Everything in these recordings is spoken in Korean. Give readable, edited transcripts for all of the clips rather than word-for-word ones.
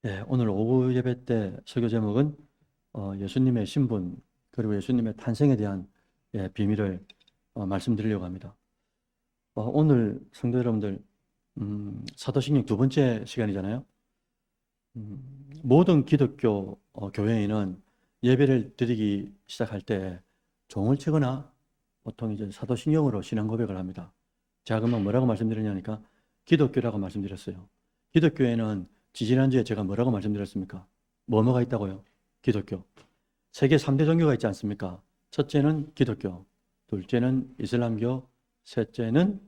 예, 오늘 오후 예배 때 설교 제목은 예수님의 신분 그리고 예수님의 탄생에 대한 비밀을 말씀드리려고 합니다. 오늘 성도 여러분들 사도신경 두 번째 시간이잖아요. 모든 기독교 교회에는 예배를 드리기 시작할 때 종을 치거나 보통 이제 사도신경으로 신앙 고백을 합니다. 제가 금방 뭐라고 말씀드렸냐니까 기독교라고 말씀드렸어요. 기독교에는 지지난주에 제가 뭐라고 말씀드렸습니까? 뭐가 있다고요? 기독교. 세계 3대 종교가 있지 않습니까? 첫째는 기독교, 둘째는 이슬람교, 셋째는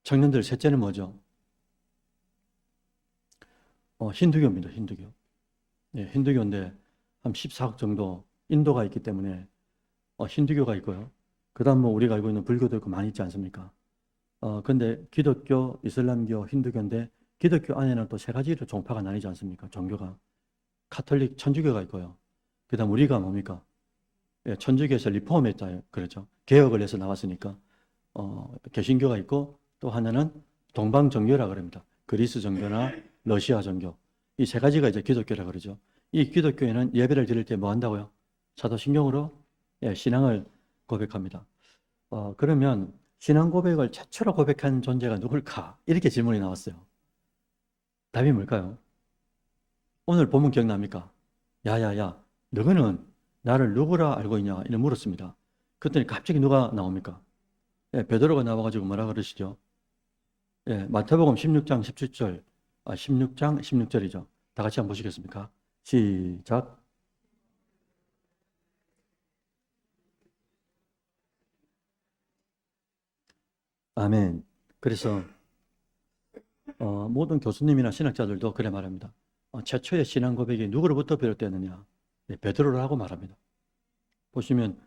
청년들 셋째는 뭐죠? 힌두교입니다. 힌두교. 네, 힌두교인데 한 14억 정도 인도가 있기 때문에 힌두교가 있고요. 그다음 뭐 우리가 알고 있는 불교도 있고 많이 있지 않습니까? 근데 기독교, 이슬람교, 힌두교인데 기독교 안에는 또 세 가지로 종파가 나뉘지 않습니까? 종교가. 카톨릭, 천주교가 있고요. 그다음 우리가 뭡니까? 예, 천주교에서 리폼했다 그렇죠. 개혁을 해서 나왔으니까 개신교가 있고 또 하나는 동방정교라 그럽니다. 그리스 정교나 러시아 정교. 이 세 가지가 이제 기독교라 그러죠. 이 기독교에는 예배를 드릴 때 뭐 한다고요? 사도신경으로 신앙을 고백합니다. 그러면 신앙 고백을 최초로 고백한 존재가 누굴까? 이렇게 질문이 나왔어요. 답이 뭘까요? 오늘 본문 기억납니까? 야야야, 너희는 나를 누구라 알고 있냐? 이렇게 물었습니다. 그랬더니 갑자기 누가 나옵니까? 베드로가 나와가지고 뭐라 그러시죠? 마태복음 16장 17절, 16장 16절이죠. 다 같이 한번 보시겠습니까? 시작. 아멘. 그래서 모든 교수님이나 신학자들도 그래 말합니다. 최초의 신앙 고백이 누구로부터 비롯되느냐? 베드로라고 말합니다. 보시면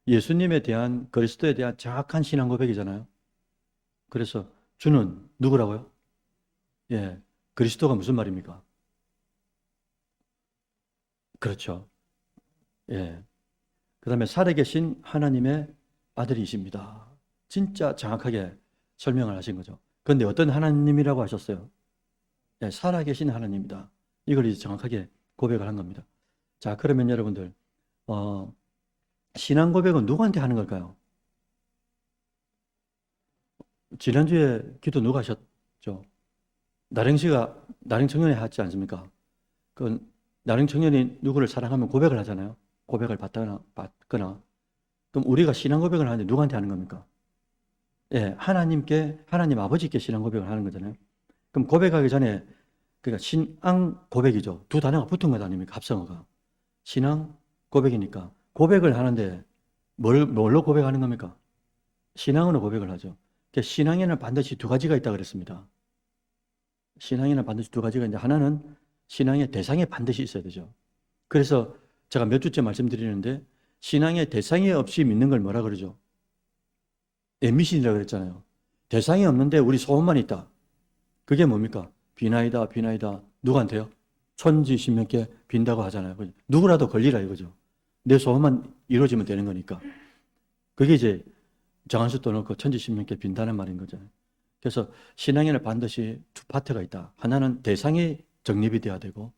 예수님에 대한 그리스도에 대한 정확한 신앙 고백이잖아요. 그래서 주는 누구라고요? 예, 그리스도가 무슨 말입니까? 그렇죠. 예. 그다음에 살아계신 하나님의 아들이십니다. 진짜 정확하게 설명을 하신 거죠. 그런데 어떤 하나님이라고 하셨어요? 예, 살아계신 하나님이다. 이걸 이제 정확하게 고백을 한 겁니다. 자, 그러면 여러분들 어, 신앙 고백은 누구한테 하는 걸까요? 지난주에 기도 누가 하셨죠? 나령 씨가 나령 청년회 하지 않습니까? 그 나령 청년이 누구를 사랑하면 고백을 하잖아요. 고백을 받거나. 그럼 우리가 신앙 고백을 하는데 누구한테 하는 겁니까? 예, 하나님께 하나님 아버지께 신앙 고백을 하는 거잖아요. 그럼 고백하기 전에 그러니까 신앙 고백이죠. 두 단어가 붙은 것 아닙니까? 합성어가. 신앙 고백이니까 고백을 하는데 뭘로 고백하는 겁니까? 신앙으로 고백을 하죠. 그러니까 신앙에는 반드시 두 가지가 있다 그랬습니다. 신앙에는 반드시 두 가지가 있는데 하나는 신앙의 대상이 반드시 있어야 되죠. 그래서 제가 몇 주째 말씀드리는데 신앙의 대상이 없이 믿는 걸 뭐라 그러죠? 애미신이라고 그랬잖아요. 대상이 없는데 우리 소원만 있다. 그게 뭡니까? 비나이다, 비나이다. 누구한테요? 천지신명께 빈다고 하잖아요. 누구라도 걸리라 이거죠. 내 소원만 이루어지면 되는 거니까. 그게 이제 정한수 또 넣고 천지신명께 빈다는 말인 거죠. 그래서 신앙에는 반드시 두 파트가 있다. 하나는 대상이 정립이 돼야 되고,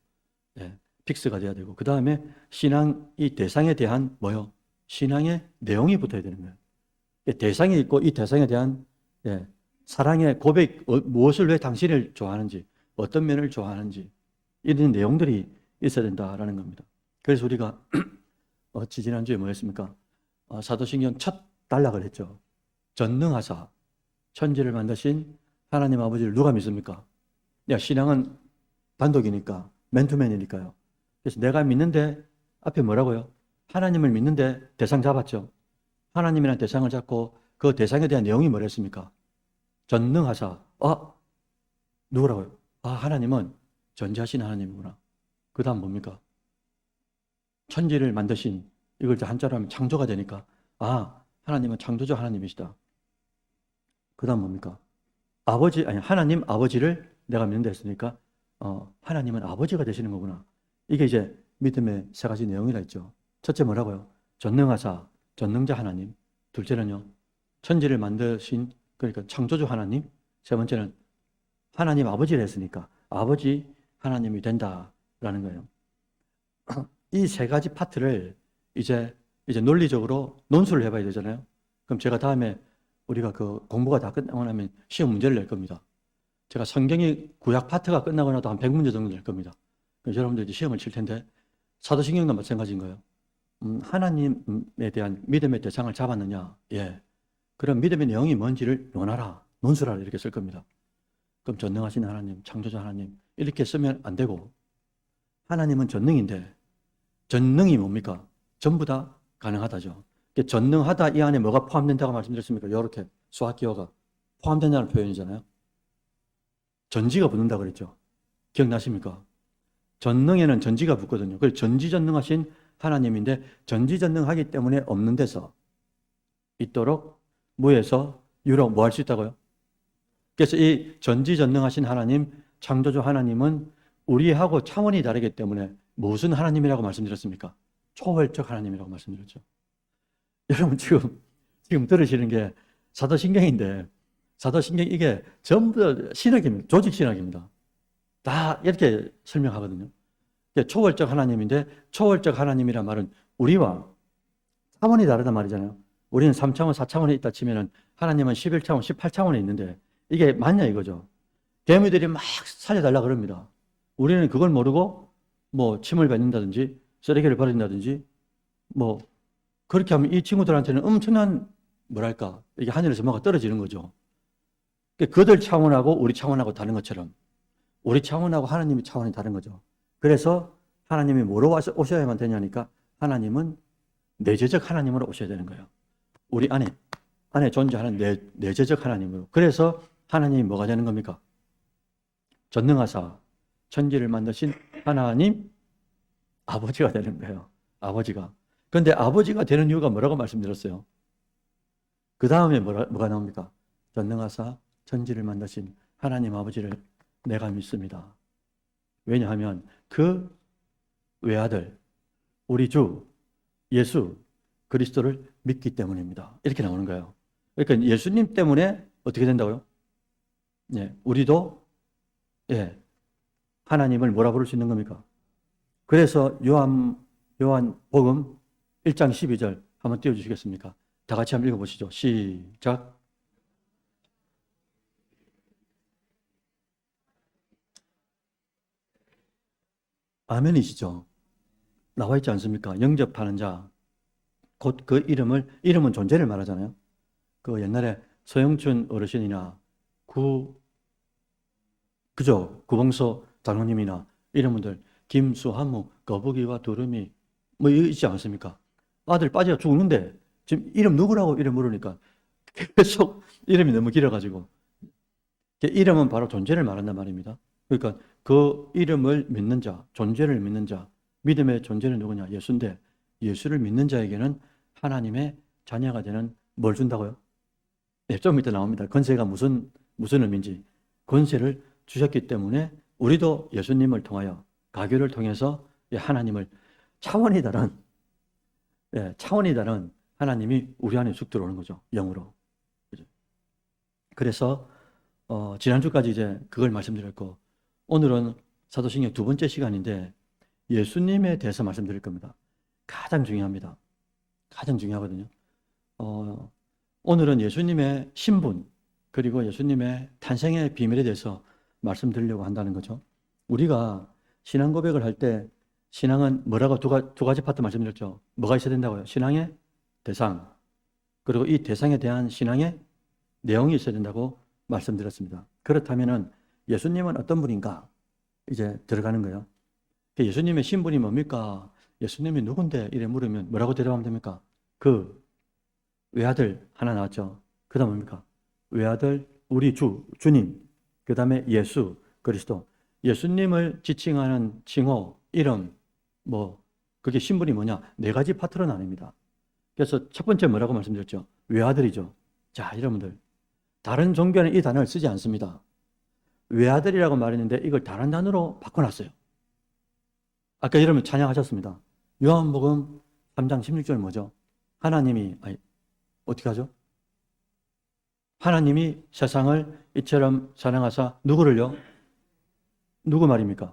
픽스가 돼야 되고, 그 다음에 신앙, 이 대상에 대한 뭐요? 신앙의 내용이 붙어야 되는 거예요. 대상이 있고 이 대상에 대한 사랑의 고백, 무엇을 왜 당신을 좋아하는지, 어떤 면을 좋아하는지 이런 내용들이 있어야 된다라는 겁니다. 그래서 우리가 지난주에 뭐 했습니까? 사도신경 첫 단락을 했죠. 전능하사 천지를 만드신 하나님 아버지를 누가 믿습니까? 야, 신앙은 단독이니까 맨투맨이니까요. 그래서 내가 믿는데 앞에 뭐라고요? 하나님을 믿는데 대상 잡았죠. 하나님이라는 대상을 잡고 그 대상에 대한 내용이 뭐랬습니까? 전능하사. 누구라고요? 하나님은 전지하신 하나님이구나. 그 다음 뭡니까? 천지를 만드신, 이걸 한자로 하면 창조가 되니까, 하나님은 창조주 하나님이시다. 그 다음 뭡니까? 하나님 아버지를 내가 믿는다 했으니까, 하나님은 아버지가 되시는 거구나. 이게 이제 믿음의 세 가지 내용이라 했죠. 첫째 뭐라고요? 전능하사, 전능자 하나님. 둘째는요, 천지를 만드신, 그러니까 창조주 하나님. 세 번째는 하나님 아버지를 했으니까 아버지 하나님이 된다라는 거예요. 이 세 가지 파트를 이제 논리적으로 논술을 해봐야 되잖아요. 그럼 제가 다음에 우리가 그 공부가 다 끝나고 나면 시험 문제를 낼 겁니다. 제가 성경의 구약 파트가 끝나고 나도 한 100문제 정도 낼 겁니다. 그래서 여러분들 이제 시험을 칠 텐데 사도신경도 마찬가지인 거예요. 하나님에 대한 믿음의 대상을 잡았느냐? 예. 그럼 믿음의 내용이 뭔지를 논하라, 논술하라 이렇게 쓸 겁니다. 그럼 전능하신 하나님, 창조자 하나님 이렇게 쓰면 안 되고 하나님은 전능인데 전능이 뭡니까? 전부 다 가능하다죠. 전능하다 이 안에 뭐가 포함된다고 말씀드렸습니까? 이렇게 수학기호가 포함된다는 표현이잖아요. 전지가 붙는다 그랬죠. 기억나십니까? 전능에는 전지가 붙거든요. 그래서 전지전능하신 하나님인데 전지전능하기 때문에 없는 데서 있도록 무에서 유로 뭐 할 수 있다고요? 그래서 이 전지전능하신 하나님, 창조주 하나님은 우리하고 차원이 다르기 때문에 무슨 하나님이라고 말씀드렸습니까? 초월적 하나님이라고 말씀드렸죠. 여러분 지금 들으시는 게 사도신경인데 사도신경 이게 전부 다 신학입니다. 조직 신학입니다. 다 이렇게 설명하거든요. 초월적 하나님인데 초월적 하나님이란 말은 우리와 차원이 다르단 말이잖아요. 우리는 3차원, 4차원에 있다 치면은 하나님은 11차원, 18차원에 있는데 이게 맞냐 이거죠. 개미들이 막 살려달라 그럽니다. 우리는 그걸 모르고 뭐 침을 뱉는다든지 쓰레기를 버린다든지 뭐 그렇게 하면 이 친구들한테는 엄청난 뭐랄까 이게 하늘에서 뭐가 떨어지는 거죠. 그들 차원하고 우리 차원하고 다른 것처럼 우리 차원하고 하나님의 차원이 다른 거죠. 그래서 하나님이 뭐로 오셔야만 되냐니까 하나님은 내재적 하나님으로 오셔야 되는 거예요. 우리 안에 존재하는 내재적 하나님으로. 그래서 하나님이 뭐가 되는 겁니까? 전능하사 천지를 만드신 하나님 아버지가 되는 거예요. 아버지가. 그런데 아버지가 되는 이유가 뭐라고 말씀드렸어요? 그 다음에 뭐가 나옵니까? 전능하사 천지를 만드신 하나님 아버지를 내가 믿습니다. 왜냐하면 그 외아들 우리 주 예수 그리스도를 믿기 때문입니다. 이렇게 나오는 거예요. 그러니까 예수님 때문에 어떻게 된다고요? 예, 우리도 하나님을 뭐라 부를 수 있는 겁니까? 그래서 요한복음 1장 12절 한번 띄워주시겠습니까? 다 같이 한번 읽어보시죠. 시작. 아멘이시죠? 나와 있지 않습니까? 영접하는 자, 곧 그 이름은 존재를 말하잖아요. 그 옛날에 서영춘 어르신이나 구봉서 장로님이나 이런 분들, 김수한무, 거북이와 두루미, 뭐 있지 않습니까? 아들 빠져 죽는데 지금 이름 누구라고 이름 물으니까 계속 이름이 너무 길어가지고 이름은 바로 존재를 말한단 말입니다. 그러니까 그 이름을 믿는 자, 존재를 믿는 자, 믿음의 존재는 누구냐? 예수인데 예수를 믿는 자에게는 하나님의 자녀가 되는 뭘 준다고요? 네, 좀 이따 나옵니다. 권세가 무슨 의미인지. 권세를 주셨기 때문에 우리도 예수님을 통하여 가교를 통해서 하나님을 차원이 다른 하나님이 우리 안에 쑥 들어오는 거죠. 영으로. 그래서 지난주까지 이제 그걸 말씀드렸고 오늘은 사도신경 두 번째 시간인데 예수님에 대해서 말씀드릴 겁니다. 가장 중요합니다. 가장 중요하거든요. 오늘은 예수님의 신분 그리고 예수님의 탄생의 비밀에 대해서 말씀드리려고 한다는 거죠. 우리가 신앙 고백을 할 때 신앙은 뭐라고 두 가지 파트 말씀드렸죠. 뭐가 있어야 된다고요? 신앙의 대상 그리고 이 대상에 대한 신앙의 내용이 있어야 된다고 말씀드렸습니다. 그렇다면은 예수님은 어떤 분인가? 이제 들어가는 거예요. 예수님의 신분이 뭡니까? 예수님이 누군데? 이래 물으면 뭐라고 대답하면 됩니까? 그 외아들 하나 나왔죠. 그 다음 뭡니까? 외아들 우리 주님 그 다음에 예수 그리스도 예수님을 지칭하는 칭호 이름 그게 신분이 뭐냐? 네 가지 파트로 나뉩니다. 그래서 첫 번째 뭐라고 말씀드렸죠? 외아들이죠. 자 여러분들 다른 종교는 이 단어를 쓰지 않습니다. 외아들이라고 말했는데 이걸 다른 단어로 바꿔놨어요. 아까 여러분 찬양하셨습니다. 요한복음 3장 16절 뭐죠? 하나님이 어떻게 하죠? 하나님이 세상을 이처럼 사랑하사 누구를요? 누구 말입니까?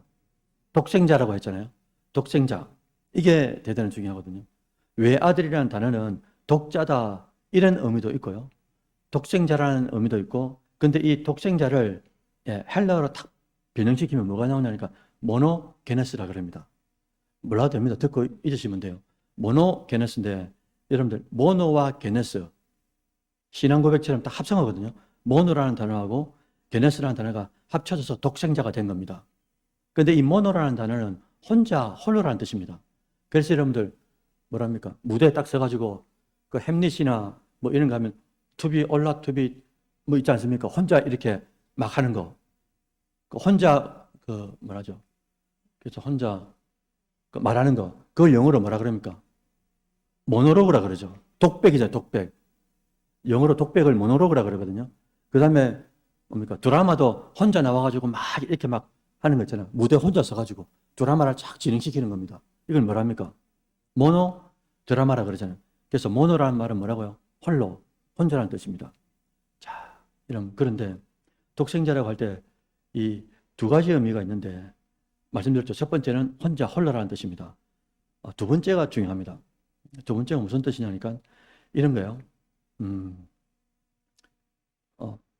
독생자라고 했잖아요. 독생자. 이게 대단히 중요하거든요. 외아들이라는 단어는 독자다 이런 의미도 있고요. 독생자라는 의미도 있고, 근데 이 독생자를 헬라어로 탁 변형시키면 뭐가 나오냐니까 모노게네스라 그럽니다. 몰라도 됩니다. 듣고 잊으시면 돼요. 모노게네스인데 여러분들 모노와 게네스 신앙 고백처럼 다 합성하거든요. 모노라는 단어하고 게네스라는 단어가 합쳐져서 독생자가 된 겁니다. 근데 이 모노라는 단어는 혼자, 홀로라는 뜻입니다. 그래서 여러분들 뭐랍니까? 무대에 딱 서가지고 그 햄릿이나 뭐 이런 거 하면 투비, 올라 투비 뭐 있지 않습니까? 혼자 이렇게 막 하는 거. 그 혼자 그 뭐라죠? 그래서 혼자 그 말하는 거. 그걸 영어로 뭐라 그럽니까? 모노로그라 그러죠. 독백이죠, 독백. 영어로 독백을 모노로그라 그러거든요. 그 다음에 뭡니까? 드라마도 혼자 나와가지고 막 이렇게 막 하는 거 있잖아요. 무대 혼자 서가지고 드라마를 쫙 진행시키는 겁니다. 이걸 뭐랍니까? 모노 드라마라 그러잖아요. 그래서 모노라는 말은 뭐라고요? 홀로, 혼자라는 뜻입니다. 자, 그런데 독생자라고 할 때 이 두 가지 의미가 있는데 말씀드렸죠. 첫 번째는 혼자, 홀로라는 뜻입니다. 두 번째가 중요합니다. 두 번째가 무슨 뜻이냐니까 이런 거예요.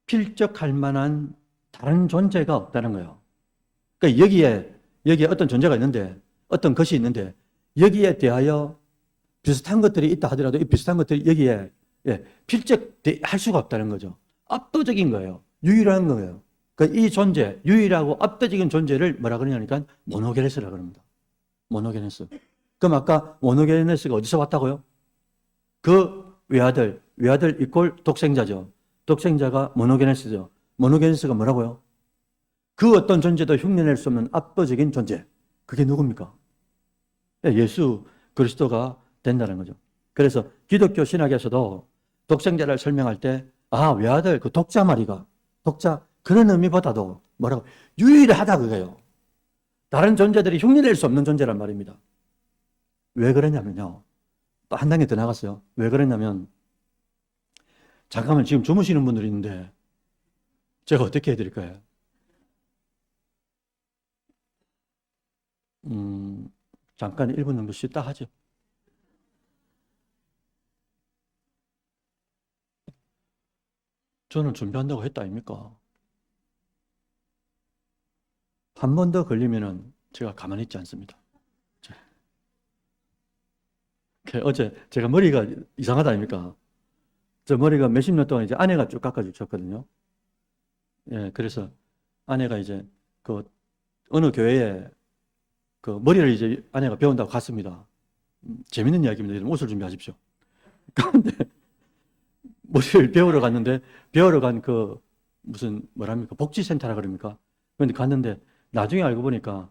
필적할 만한 다른 존재가 없다는 거예요. 그러니까 여기에 어떤 존재가 있는데, 어떤 것이 있는데, 여기에 대하여 비슷한 것들이 있다 하더라도 이 비슷한 것들이 여기에 필적할 수가 없다는 거죠. 압도적인 거예요. 유일한 거예요. 그러니까 이 존재, 유일하고 압도적인 존재를 뭐라 그러냐니까 모노게네스라 그럽니다. 모노게네스. 그럼 아까 모노게네스가 어디서 왔다고요? 그 외아들 이꼴 독생자죠. 독생자가 모노게네스죠. 모노게네스가 뭐라고요? 그 어떤 존재도 흉내낼 수 없는 압도적인 존재. 그게 누굽니까? 예수 그리스도가 된다는 거죠. 그래서 기독교 신학에서도 독생자를 설명할 때, 외아들, 그 독자 말이가, 독자, 그런 의미보다도 뭐라고? 유일하다 그거예요. 다른 존재들이 흉내낼 수 없는 존재란 말입니다. 왜 그러냐면요. 또 한 단계 더 나갔어요. 왜 그러냐면, 잠깐만 지금 주무시는 분들이 있는데, 제가 어떻게 해드릴까요? 잠깐 1분 정도 쉬다 하죠. 저는 준비한다고 했다 아닙니까? 한 번 더 걸리면은 제가 가만히 있지 않습니다. 어제 제가 머리가 이상하다 아닙니까? 저 머리가 몇십 년 동안 이제 아내가 쭉 깎아주셨거든요. 예, 그래서 아내가 이제 그 어느 교회에 그 머리를 이제 아내가 배운다고 갔습니다. 재밌는 이야기입니다. 여러분 옷을 준비하십시오. 그런데 머리를 배우러 갔는데 배우러 간 그 무슨 뭐랍니까? 복지센터라 그럽니까? 그런데 갔는데 나중에 알고 보니까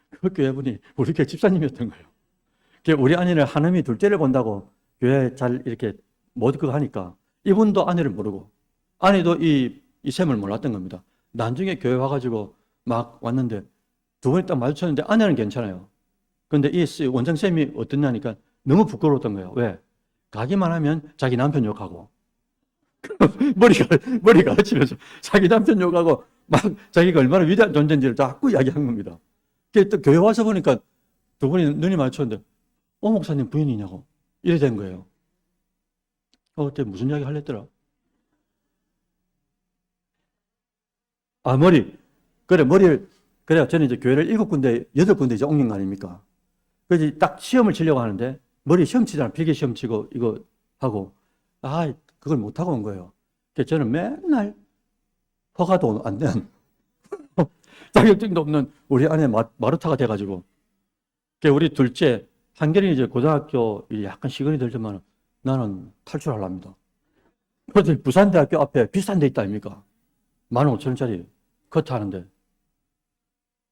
그 교회 분이 우리 교회 집사님이었던 거예요. 우리 아내를 하나님이 둘째를 본다고 교회 잘 이렇게 못 그거 하니까 이분도 아내를 모르고 아내도 이 셈을 몰랐던 겁니다. 나중에 교회 와가지고 막 왔는데 두 분이 딱 마주쳤는데 아내는 괜찮아요. 근데 이 원장쌤이 어떠냐니까 너무 부끄러웠던 거예요. 왜? 가기만 하면 자기 남편 욕하고 머리 가르치면서 자기 남편 욕하고 막 자기가 얼마나 위대한 존재인지를 자꾸 이야기한 겁니다. 또 교회 와서 보니까 두 분이 눈이 마주쳤는데 목사님 부인이냐고 이래 된 거예요. 그때 무슨 이야기 하랬더라? 머리. 그래, 머리를, 그래요. 저는 이제 교회를 7군데, 8군데 이제 옮긴 거 아닙니까? 그래서 딱 시험을 치려고 하는데, 머리 시험 치잖아. 필기 시험 치고, 이거 하고, 그걸 못하고 온 거예요. 그래서 저는 맨날 허가도 안 된, 자격증도 없는 우리 아내 마루타가 돼가지고, 우리 둘째, 한결이 이제 고등학교 약간 시간이 들지만 나는 탈출하랍니다. 그래서 부산대학교 앞에 비싼 데 있다 아닙니까? 15,000원짜리 커트 하는데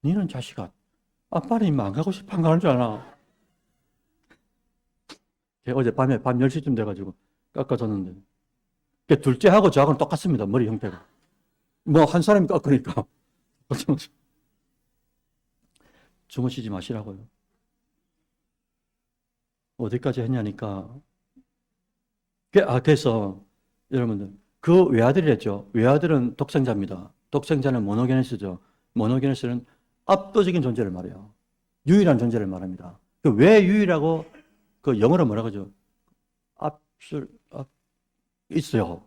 니는 자식아 아빠는 임마 안 가고 싶어 안 가는 줄 아나? 어제 밤에 밤 10시쯤 돼가지고 깎아줬는데 둘째하고 저하고는 똑같습니다. 머리 형태가. 뭐 한 사람이 깎으니까 주무시지 마시라고요. 어디까지 했냐니까 그래서 여러분들 그 외아들이랬죠. 외아들은 독생자입니다. 독생자는 모노게네스죠. 모노게네스는 압도적인 존재를 말해요. 유일한 존재를 말합니다. 그 왜 유일하고 그 영어로 뭐라고 하죠? 있어요.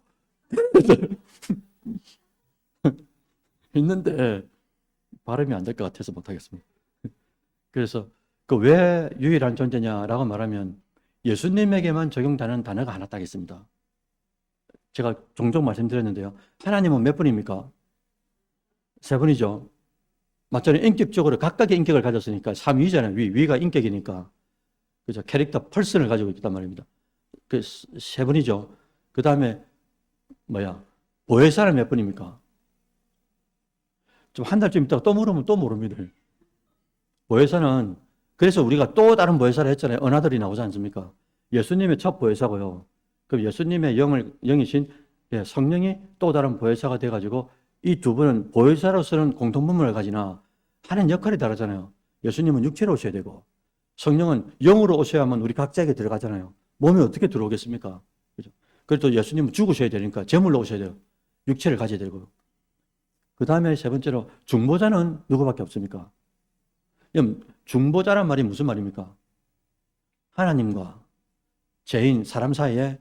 있는데 발음이 안 될 것 같아서 못하겠습니다. 그래서 그 왜 유일한 존재냐라고 말하면 예수님에게만 적용되는 단어가 하나 딱 있습니다. 제가 종종 말씀드렸는데요. 하나님은 몇 분입니까? 세 분이죠. 맞잖아요. 인격적으로 각각의 인격을 가졌으니까 삼위잖아요. 위가 인격이니까. 그죠? 캐릭터 펄슨을 가지고 있단 말입니다. 그 세 분이죠. 그 다음에 보혜사는 몇 분입니까? 좀 한 달쯤 있다가 또 물으면 또 모릅니다. 보혜사는 그래서 우리가 또 다른 보혜사를 했잖아요. 은하들이 나오지 않습니까? 예수님의 첫 보혜사고요. 그럼 예수님의 영이신 성령이 또 다른 보혜사가 돼가지고 이 두 분은 보혜사로서는 공통분모를 가지나 하는 역할이 다르잖아요. 예수님은 육체로 오셔야 되고 성령은 영으로 오셔야만 우리 각자에게 들어가잖아요. 몸이 어떻게 들어오겠습니까? 그죠? 그래도 예수님은 죽으셔야 되니까 제물로 오셔야 돼요. 육체를 가져야 되고. 그 다음에 세 번째로 중보자는 누구밖에 없습니까? 중보자란 말이 무슨 말입니까? 하나님과 죄인, 사람 사이에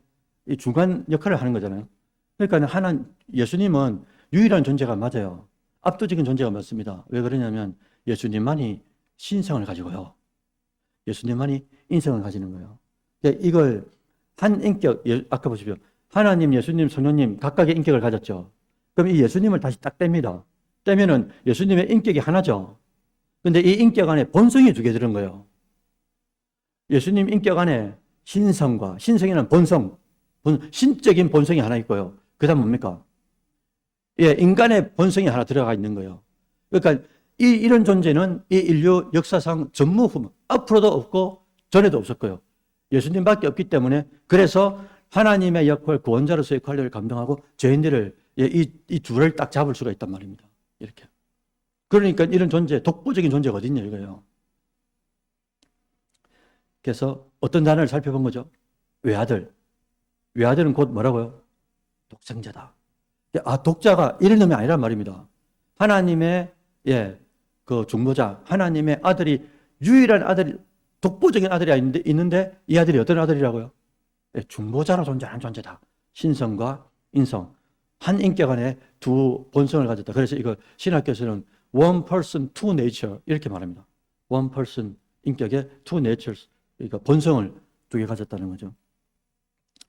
이 중간 역할을 하는 거잖아요. 그러니까 예수님은 유일한 존재가 맞아요. 압도적인 존재가 맞습니다. 왜 그러냐면 예수님만이 신성을 가지고요. 예수님만이 인성을 가지는 거예요. 이걸 한 인격, 아까 보십시오. 하나님, 예수님, 성령님 각각의 인격을 가졌죠. 그럼 이 예수님을 다시 딱 뗍니다. 떼면은 예수님의 인격이 하나죠. 근데 이 인격 안에 본성이 두 개 들은 거예요. 예수님 인격 안에 신성이라는 본성, 신적인 본성이 하나 있고요. 그 다음 뭡니까? 인간의 본성이 하나 들어가 있는 거예요. 그러니까 이런 존재는 이 인류 역사상 전무후무, 앞으로도 없고 전에도 없었고요. 예수님밖에 없기 때문에 그래서 하나님의 역할, 구원자로서의 역할을 감당하고 죄인들을 이 둘을 딱 잡을 수가 있단 말입니다. 이렇게. 그러니까 이런 존재, 독보적인 존재가 어딨냐 이거예요. 그래서 어떤 단어를 살펴본 거죠? 외아들. 외아들은 곧 뭐라고요? 독생자다. 독자가 이런 놈이 아니란 말입니다. 하나님의 그 중보자, 하나님의 아들이 유일한 아들이 독보적인 아들이 있는데 이 아들이 어떤 아들이라고요? 중보자로 존재하는 존재다. 신성과 인성, 한 인격 안에 두 본성을 가졌다. 그래서 이거 신학교에서는 one person, two nature 이렇게 말합니다. one person 인격에 two natures, 그러니까 본성을 두 개 가졌다는 거죠.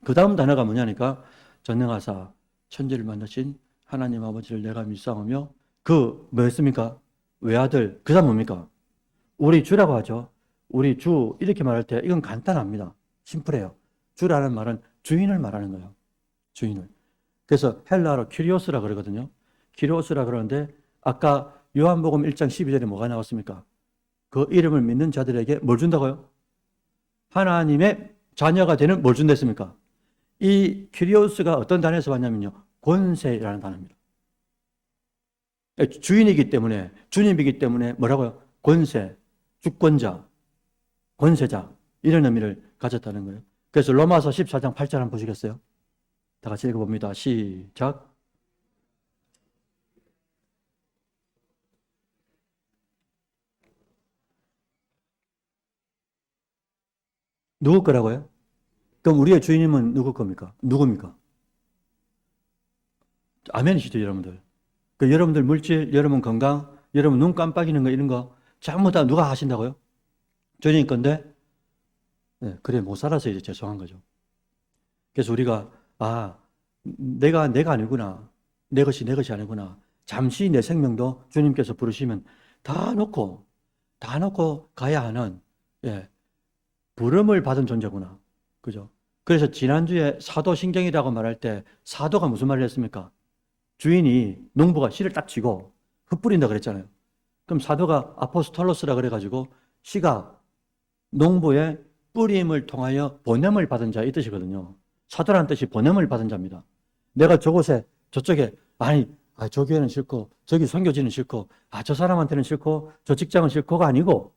그 다음 단어가 뭐냐니까 전능하사 천지를 만드신 하나님 아버지를 내가 믿사오며 그 뭐였습니까? 외아들. 그 다음 뭡니까? 우리 주라고 하죠. 우리 주 이렇게 말할 때 이건 간단합니다. 심플해요. 주라는 말은 주인을 말하는 거예요. 주인을. 그래서 헬라어로 키리오스라 그러거든요. 키리오스라 그러는데 아까 요한복음 1장 12절에 뭐가 나왔습니까? 그 이름을 믿는 자들에게 뭘 준다고요? 하나님의 자녀가 되는 뭘 준댔습니까? 이 키리오스가 어떤 단어에서 왔냐면요. 권세라는 단어입니다. 주인이기 때문에, 주님이기 때문에 뭐라고요? 권세, 주권자, 권세자 이런 의미를 가졌다는 거예요. 그래서 로마서 14장 8절 한번 보시겠어요? 다 같이 읽어봅니다. 시작. 누구 거라고요? 그럼 우리의 주인님은 누구 겁니까? 누굽니까? 아멘이시죠, 여러분들. 여러분들 물질, 여러분 건강, 여러분 눈 깜빡이는 거 이런 거 전부 다 누가 하신다고요? 주님 건데 그래 못 살아서 이제 죄송한 거죠. 그래서 우리가 내가 아니구나. 내 것이 아니구나. 잠시 내 생명도 주님께서 부르시면 다 놓고 가야 하는 부름을 받은 존재구나. 그죠? 그래서 지난주에 사도신경이라고 말할 때 사도가 무슨 말을 했습니까? 주인이 농부가 씨를 딱 쥐고 흩뿌린다 그랬잖아요. 그럼 사도가 아포스톨로스라 그래가지고 씨가 농부의 뿌림을 통하여 보냄을 받은 자 이 뜻이거든요. 사도라는 뜻이 보냄을 받은 자입니다. 내가 저쪽에 저 교회는 싫고 저기 선교지는 싫고 저 사람한테는 싫고 저 직장은 싫고가 아니고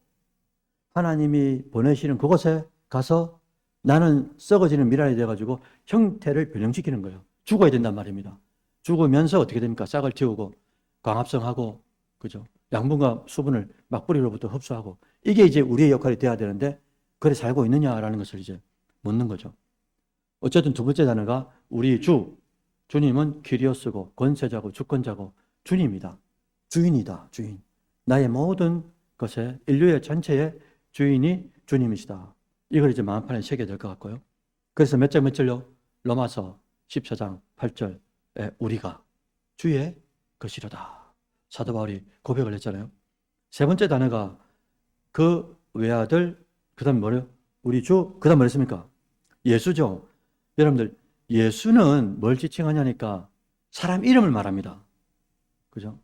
하나님이 보내시는 그곳에 가서 나는 썩어지는 미랄이 돼가지고 형태를 변형시키는 거예요. 죽어야 된단 말입니다. 죽으면서 어떻게 됩니까? 싹을 틔우고 광합성하고, 그죠? 양분과 수분을 막부리로부터 흡수하고, 이게 이제 우리의 역할이 돼야 되는데 그래 살고 있느냐라는 것을 이제 묻는 거죠. 어쨌든 두 번째 단어가 우리 주님은 키리오스고 권세자고 주권자고 주님이다. 주인이다. 주인. 나의 모든 것에 인류의 전체의 주인이 주님이시다. 이걸 이제 마음판에 새겨야 될 것 같고요. 그래서 몇 절요? 로마서 14장 8절에 우리가 주의 것이로다. 사도 바울이 고백을 했잖아요. 세 번째 단어가 그 외아들, 그 다음 뭐래요? 우리 주, 그 다음 뭐랬습니까? 예수죠. 여러분들, 예수는 뭘 지칭하냐니까 사람 이름을 말합니다. 그죠?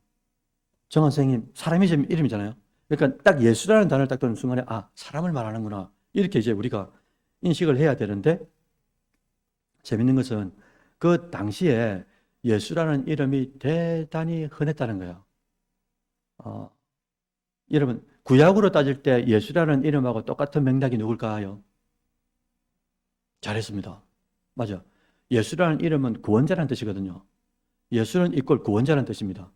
정한 선생님, 사람 이름이잖아요. 그러니까 딱 예수라는 단어를 딱 듣는 순간에, 아, 사람을 말하는구나. 이렇게 이제 우리가 인식을 해야 되는데, 재밌는 것은 그 당시에 예수라는 이름이 대단히 흔했다는 거예요. 여러분, 구약으로 따질 때 예수라는 이름하고 똑같은 맥락이 누굴까요? 잘했습니다. 맞아. 예수라는 이름은 구원자라는 뜻이거든요. 예수는 이꼴 구원자라는 뜻입니다.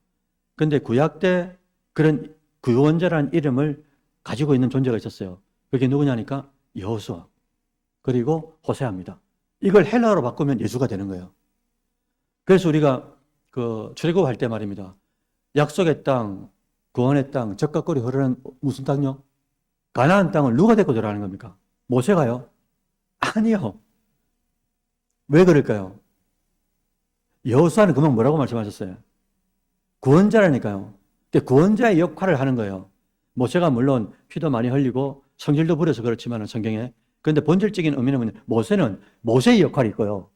근데 구약 때 그런 구원자라는 이름을 가지고 있는 존재가 있었어요. 그게 누구냐니까 여호수아 그리고 호세아입니다. 이걸 헬라어로 바꾸면 예수가 되는 거예요. 그래서 우리가 그 출애굽할 때 말입니다. 약속의 땅, 구원의 땅, 젖과 꿀이 흐르는 무슨 땅요? 가나안 땅을 누가 데리고 들어가는 겁니까? 모세가요? 아니요. 왜 그럴까요? 여호수아는 금방 뭐라고 말씀하셨어요? 구원자라니까요. 구원자의 역할을 하는 거예요. 모세가 물론 피도 많이 흘리고 성질도 부려서 그렇지만 성경에. 그런데 본질적인 의미는 뭐냐? 모세는 모세의 역할이 있고요.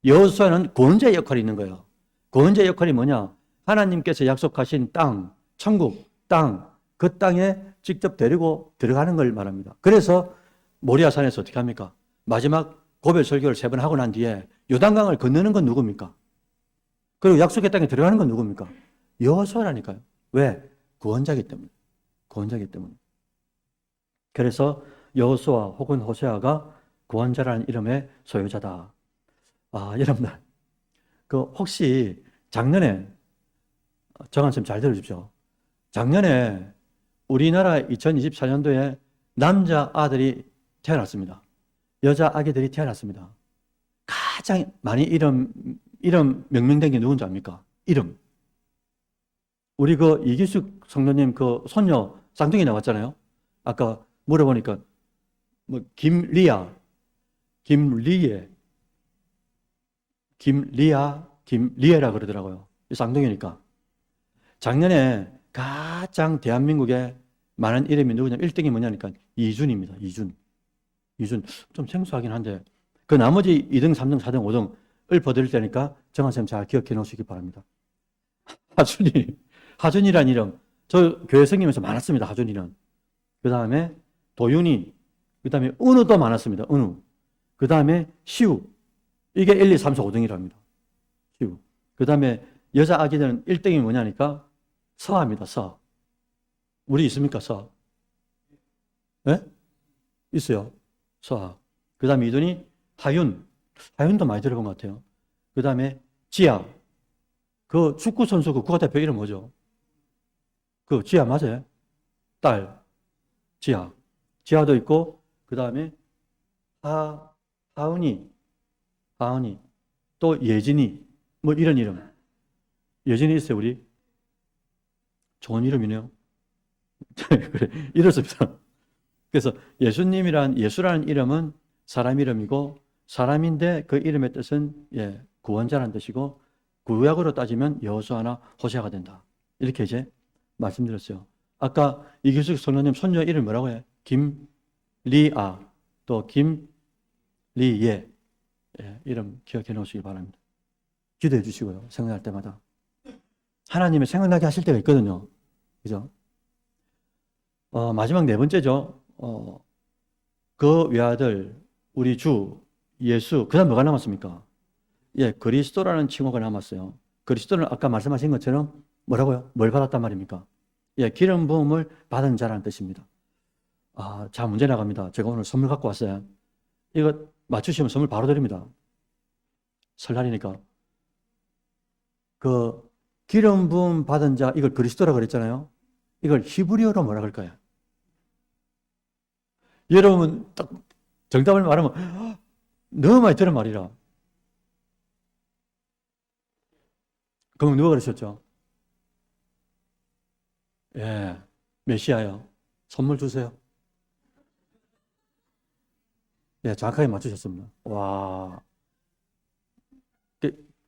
여호수아는 구원자의 역할이 있는 거예요. 구원자의 역할이 뭐냐? 하나님께서 약속하신 땅, 천국, 땅, 그 땅에 직접 데리고 들어가는 걸 말합니다. 그래서 모리아산에서 어떻게 합니까? 마지막 고별 설교를 3번 하고 난 뒤에 요단강을 건너는 건 누굽니까? 그리고 약속의 땅에 들어가는 건 누굽니까? 여호수아라니까요. 왜? 구원자이기 때문에. 구원자이기 때문에. 그래서 여호수아 혹은 호세아가 구원자라는 이름의 소유자다. 아, 여러분들. 혹시 작년에, 정한 쌤 잘 들어주십시오. 작년에 우리나라 2024년도에 남자 아들이 태어났습니다. 여자 아기들이 태어났습니다. 가장 많이 이름 명명된 게 누군지 압니까? 이름. 우리 이기숙 성도님 손녀 쌍둥이 나왔잖아요. 아까 물어보니까 김리아, 김리에, 김리에라 그러더라고요. 쌍둥이니까. 작년에 가장 대한민국에 많은 이름이 누구냐면 1등이 뭐냐니까 이준입니다. 이준. 좀 생소하긴 한데 그 나머지 2등, 3등, 4등, 5등을 읊어드릴 테니까 정한쌤 잘 기억해 놓으시기 바랍니다. 하준이란 이름 저 교회 생기면서 많았습니다. 하준이는. 그 다음에 도윤이, 그 다음에 은우도 많았습니다. 은우. 그 다음에 시우. 이게 1, 2, 3, 4, 5등이랍니다. 시우. 그 다음에 여자 아기들은 1등이 뭐냐니까 서아입니다. 서. 우리 있습니까? 서. 네? 있어요. 서아. 그 다음에 이든이 하윤. 하윤도 많이 들어본 것 같아요. 그 다음에 지아. 축구선수 국가대표 이름 뭐죠? 지아 맞아요? 딸. 지아. 지아도 있고, 그 다음에 하은이. 또 예진이. 이런 이름. 예진이 있어요, 우리? 좋은 이름이네요. 그래, 이렇습니다. 그래서 예수라는 이름은 사람 이름이고, 사람인데 그 이름의 뜻은 구원자라는 뜻이고, 구약으로 따지면 여호수아나 호세아가 된다. 이렇게 이제 말씀드렸어요. 아까 이기숙 선생님 손녀 이름 뭐라고 해요? 김리아, 또 김리예. 이름 기억해 놓으시기 바랍니다. 기도해 주시고요. 생각할 때마다. 하나님의 생각나게 하실 때가 있거든요. 그죠? 마지막 네 번째죠. 그 외아들, 우리 주, 예수, 그 다음 뭐가 남았습니까? 그리스도라는 칭호가 남았어요. 그리스도는 아까 말씀하신 것처럼 뭐라고요? 뭘 받았단 말입니까? 기름 부음을 받은 자라는 뜻입니다. 자, 문제 나갑니다. 제가 오늘 선물 갖고 왔어요. 이거 맞추시면 선물 바로 드립니다. 설날이니까. 그 기름 부음 받은 자, 이걸 그리스도라 그랬잖아요. 이걸 히브리어로 뭐라 그럴까요? 여러분 딱 정답을 말하면 너무 많이 들은 말이라. 그럼 누가 그러셨죠? 예, 메시아요. 선물 주세요. 예, 정확하게 맞추셨습니다. 와,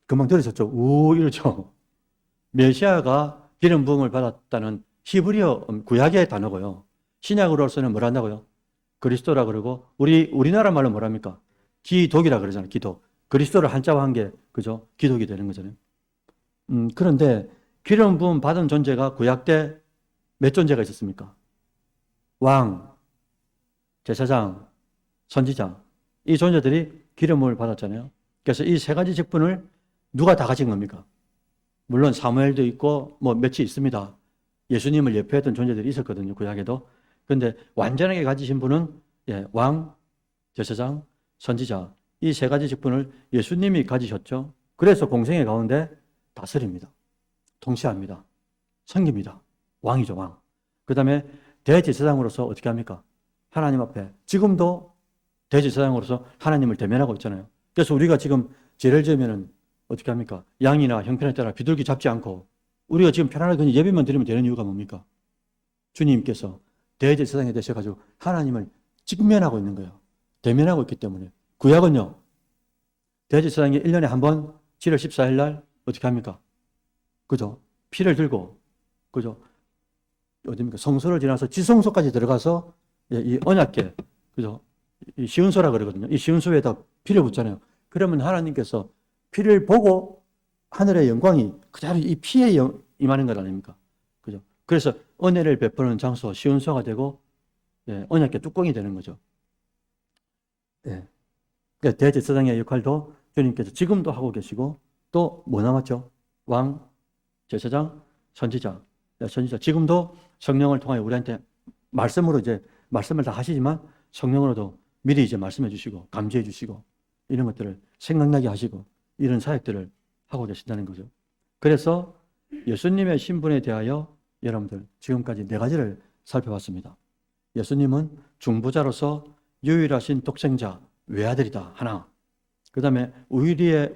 금방 들으셨죠? 우, 이러죠. 메시아가 기름 부음을 받았다는 히브리어 구약의 단어고요. 신약으로서는 뭘 한다고요? 그리스도라 그러고, 우리나라 말로 뭐랍니까? 기독이라 그러잖아요. 기독. 그리스도를 한자화한 게, 그죠? 기독이 되는 거잖아요. 그런데 기름 부음 받은 존재가 구약 때 몇 존재가 있었습니까? 왕, 제사장, 선지자. 이 존재들이 기름을 받았잖아요. 그래서 이 세 가지 직분을 누가 다 가진 겁니까? 물론 사무엘도 있고 뭐 몇이 있습니다. 예수님을 예표했던 존재들이 있었거든요. 구약에도. 그런데 완전하게 가지신 분은 왕, 제사장, 선지자. 이 세 가지 직분을 예수님이 가지셨죠. 그래서 공생의 가운데 다스립니다. 통치합니다. 섬깁니다. 왕이죠, 왕. 그 다음에 대제사장으로서 어떻게 합니까? 하나님 앞에 지금도 대제사장으로서 하나님을 대면하고 있잖아요. 그래서 우리가 지금 죄를 지으면은 어떻게 합니까? 양이나 형편에 따라 비둘기 잡지 않고 우리가 지금 편안하게 그냥 예배만 드리면 되는 이유가 뭡니까? 주님께서 대제사장이 되셔가지고 하나님을 직면하고 있는 거예요. 대면하고 있기 때문에. 구약은요, 대제사장이 1년에 한 번 7월 14일 날 어떻게 합니까? 그죠? 피를 들고, 그죠? 어디입니까? 성소를 지나서 지성소까지 들어가서 이 언약궤, 그죠? 이 시은소라 그러거든요. 이 시은소에다 피를 붓잖아요. 그러면 하나님께서 피를 보고 하늘의 영광이 그대로 이 피에 임하는 것 아닙니까? 그죠? 그래서 은혜를 베푸는 장소, 시은소가 되고, 언약궤 뚜껑이 되는 거죠. 예. 그러니까 대제사장의 역할도 주님께서 지금도 하고 계시고, 또 뭐 남았죠? 왕, 제사장, 선지자. 선지자. 지금도 성령을 통하여 우리한테 말씀으로 이제 말씀을 다 하시지만 성령으로도 미리 이제 말씀해 주시고 감지해 주시고 이런 것들을 생각나게 하시고 이런 사역들을 하고 계신다는 거죠. 그래서 예수님의 신분에 대하여 여러분들 지금까지 네 가지를 살펴봤습니다. 예수님은 중보자로서 유일하신 독생자 외아들이다 하나. 그 다음에 우리의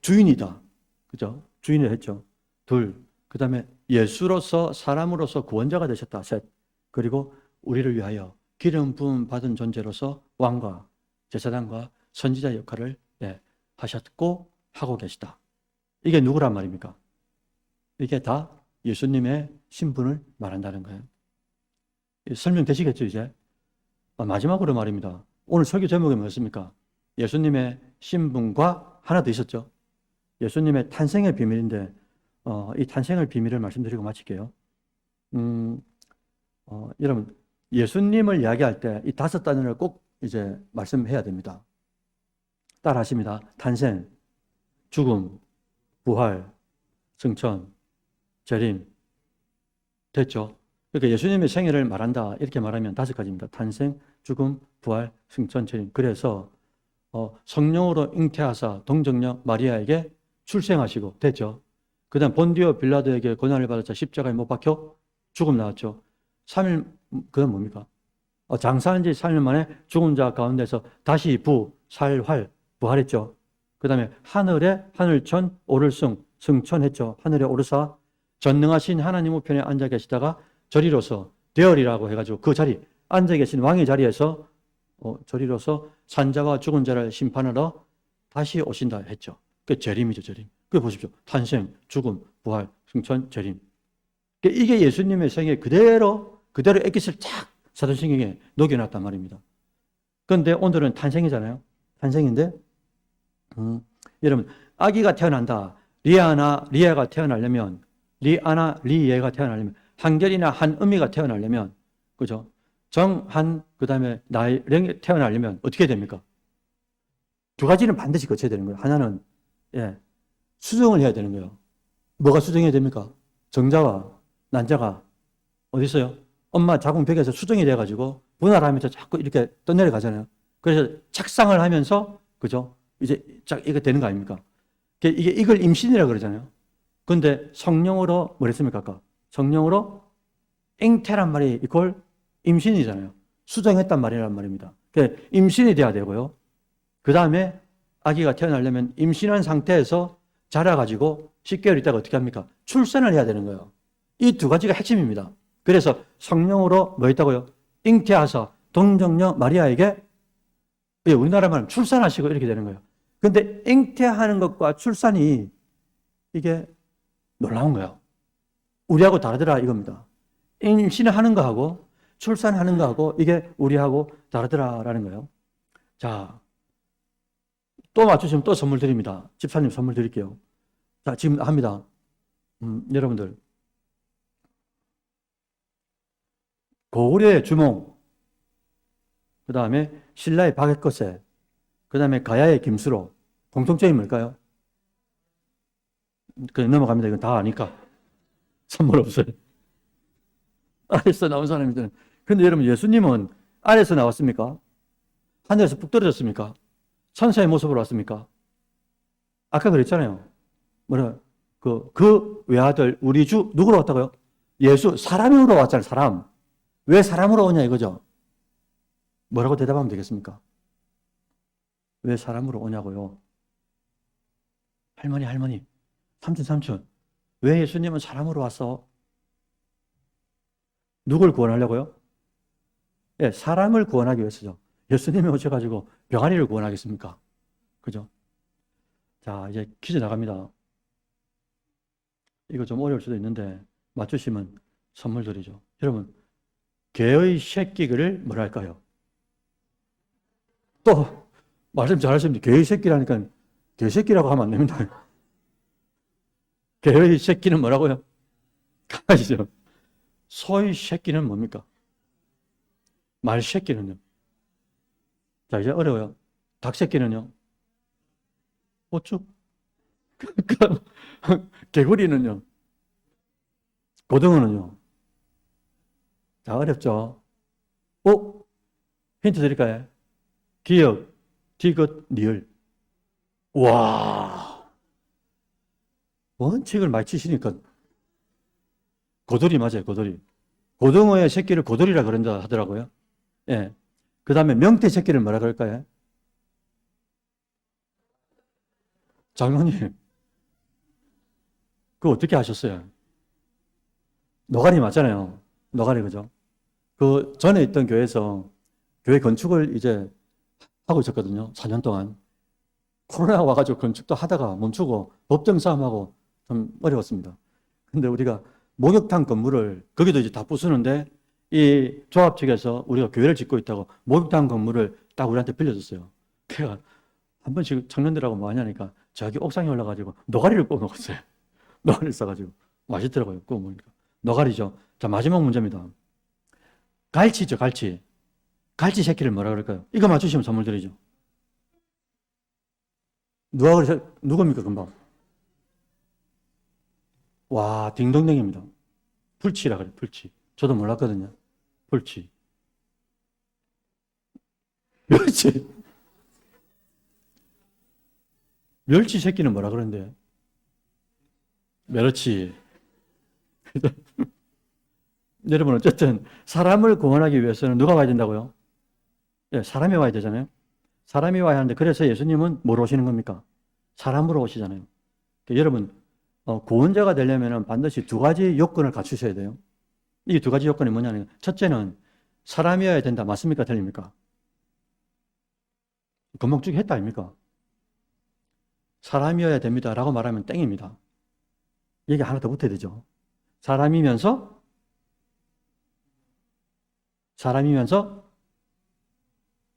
주인이다. 그죠? 주인을 했죠. 둘. 그 다음에 예수로서 사람으로서 구원자가 되셨다. 셋. 그리고 우리를 위하여 기름 부음 받은 존재로서 왕과 제사장과 선지자 역할을 하셨고 하고 계시다. 이게 누구란 말입니까? 이게 다 예수님의 신분을 말한다는 거예요. 설명되시겠죠, 이제? 마지막으로 말입니다. 오늘 설교 제목이 뭐였습니까? 예수님의 신분과 하나 더 있었죠. 예수님의 탄생의 비밀인데 이 탄생의 비밀을 말씀드리고 마칠게요. 여러분 예수님을 이야기할 때 이 다섯 단어를 꼭 이제 말씀해야 됩니다. 따라하십니다. 탄생, 죽음, 부활, 승천, 재림. 됐죠? 그러니까 예수님의 생애를 말한다 이렇게 말하면 다섯 가지입니다. 탄생, 죽음, 부활, 승천, 재림. 그래서 성령으로 잉태하사 동정녀 마리아에게 출생하시고 됐죠? 그 다음 본디오 빌라도에게 고난을 받았자 십자가에 못 박혀 죽음 나왔죠. 3일, 그건 뭡니까? 장사한 지 3일 만에 죽은 자 가운데서 다시 부활했죠. 그 다음에 하늘에 하늘천 오를승, 승천했죠. 하늘에 오르사 전능하신 하나님 우편에 앉아 계시다가 저리로서 되어리라고 해가지고 그 자리, 앉아 계신 왕의 자리에서 저리로서 산자와 죽은 자를 심판하러 다시 오신다 했죠. 그게 재림이죠, 재림. 그 보십시오. 탄생, 죽음, 부활, 승천, 재림. 이게 예수님의 생애 그대로 엑기스를 쫙 사도신경에 녹여놨단 말입니다. 그런데 오늘은 탄생이잖아요. 탄생인데, 여러분, 아기가 태어난다. 리아가 태어나려면, 리예가 태어나려면, 한결이나 한음이가 태어나려면, 그죠? 정한, 그 다음에 나령이 태어나려면 어떻게 됩니까? 두 가지는 반드시 거쳐야 되는 거예요. 하나는, 수정을 해야 되는 거예요. 뭐가 수정해야 됩니까? 정자와 난자가 어디 있어요? 엄마 자궁벽에서 수정이 돼가지고 분할하면서 자꾸 이렇게 떠내려가잖아요. 그래서 착상을 하면서, 그죠? 이제 쫙 이거 되는 거 아닙니까? 이걸 임신이라고 그러잖아요. 그런데 성령으로 뭐랬습니까? 아까 성령으로 잉태란 말이 이걸 임신이잖아요. 수정했단 말이란 말입니다. 임신이 돼야 되고요. 그 다음에 아기가 태어나려면 임신한 상태에서 자라가지고 10개월 있다가 어떻게 합니까? 출산을 해야 되는 거예요. 이 두 가지가 핵심입니다. 그래서 성령으로 뭐 있다고요? 잉태하사 동정녀 마리아에게, 우리나라 말은 출산하시고 이렇게 되는 거예요. 근데 잉태하는 것과 출산이 이게 놀라운 거예요. 우리하고 다르더라 이겁니다. 임신하는 거하고 출산하는 거하고 이게 우리하고 다르더라라는 거예요. 자, 또 맞추시면 또 선물 드립니다. 집사님 선물 드릴게요. 자, 지금 합니다. 여러분들. 고구려의 주몽, 그 다음에 신라의 박액거세, 그 다음에 가야의 김수로. 공통점이 뭘까요? 그냥 넘어갑니다. 이건 다 아니까. 선물 없어요. 아래에서 나온 사람이들. 근데 여러분, 예수님은 아래에서 나왔습니까? 하늘에서 푹 떨어졌습니까? 천사의 모습으로 왔습니까? 아까 그랬잖아요. 그 외아들, 우리 주, 누구로 왔다고요? 예수, 사람으로 왔잖아요, 사람. 왜 사람으로 오냐 이거죠? 뭐라고 대답하면 되겠습니까? 왜 사람으로 오냐고요? 할머니, 삼촌. 왜 예수님은 사람으로 왔어? 누굴 구원하려고요? 예, 사람을 구원하기 위해서죠. 예수님이 오셔가지고 병아리를 구원하겠습니까? 그죠? 자, 이제 퀴즈 나갑니다. 이거 좀 어려울 수도 있는데 맞추시면 선물 드리죠. 여러분, 개의 새끼를 뭐랄까요? 또 말씀 잘하십니다. 개의 새끼라니까 개새끼라고 하면 안 됩니다. 개의 새끼는 뭐라고요? 강아지죠. 소의 새끼는 뭡니까? 말 새끼는요? 자, 이제 어려워요. 닭 새끼는요? 고추? 개구리는요? 고등어는요? 자, 어렵죠? 힌트 드릴까요? 기역, 디귿, 리을. 와, 원칙을 많이 치시니까. 고돌이 맞아요, 고돌이. 고등어의 새끼를 고돌이라 그런다 하더라고요. 예. 그 다음에 명태 새끼를 뭐라 그럴까요? 장로님, 그거 어떻게 하셨어요? 노가리 맞잖아요. 노가리, 그죠? 그 전에 있던 교회에서 교회 건축을 이제 하고 있었거든요. 4년 동안. 코로나가 와가지고 건축도 하다가 멈추고 법정 싸움하고 좀 어려웠습니다. 근데 우리가 목욕탕 건물을, 거기도 이제 다 부수는데 이 조합 측에서 우리가 교회를 짓고 있다고 목욕탕 건물을 딱 우리한테 빌려줬어요. 그래가 한 번씩 청년들하고 뭐 하냐니까 저기 옥상에 올라가지고 노가리를 구워 먹었어요. 노가리를 싸가지고. 맛있더라고요. 구워 먹으니까. 노가리죠. 자, 마지막 문제입니다. 갈치죠, 갈치. 갈치 새끼를 뭐라 그럴까요? 이거 맞추시면 선물 드리죠. 누굽니까, 금방? 와, 딩동댕입니다. 풀치라 그래, 풀치. 저도 몰랐거든요. 풀치. 멸치. 멸치 새끼는 뭐라 그러는데? 멸치. 여러분, 어쨌든 사람을 구원하기 위해서는 누가 와야 된다고요? 예, 사람이 와야 되잖아요. 사람이 와야 하는데, 그래서 예수님은 뭐로 오시는 겁니까? 사람으로 오시잖아요. 그러니까 여러분, 구원자가 되려면 반드시 두 가지 요건을 갖추셔야 돼요. 이 두 가지 요건이 뭐냐면, 첫째는 사람이어야 된다. 맞습니까? 틀립니까? 금방 쭉 했다 아닙니까? 사람이어야 됩니다. 라고 말하면 땡입니다. 얘기 하나 더 붙어야 되죠. 사람이면서